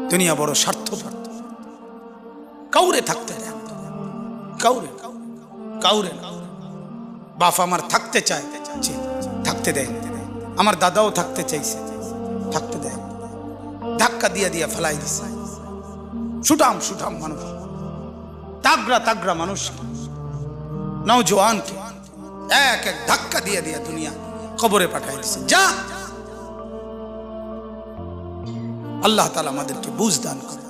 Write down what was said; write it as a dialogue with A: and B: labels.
A: দুনিয়া বড় স্বার্থপর, কাউরে থাকতে দেয়, কাউরে কাউরে। বাপ আমার থাকতে চায়, থাকতে দেয়। আমার দাদাও থাকতে চাইছে, থাকতে দেয়। ধাক্কা দিয়া দিয়া ফেলাই দিছে। সুঠাম সুঠাম মানুষ, তাগড়া তাগড়া মানুষ, নওজোয়ানকে এক এক ধাক্কা দিয়ে দিয়া দুনিয়া কবরে পাঠাই দিছে। যা, আল্লাহ তাআলা আমাদেরকে বুঝ দান করে।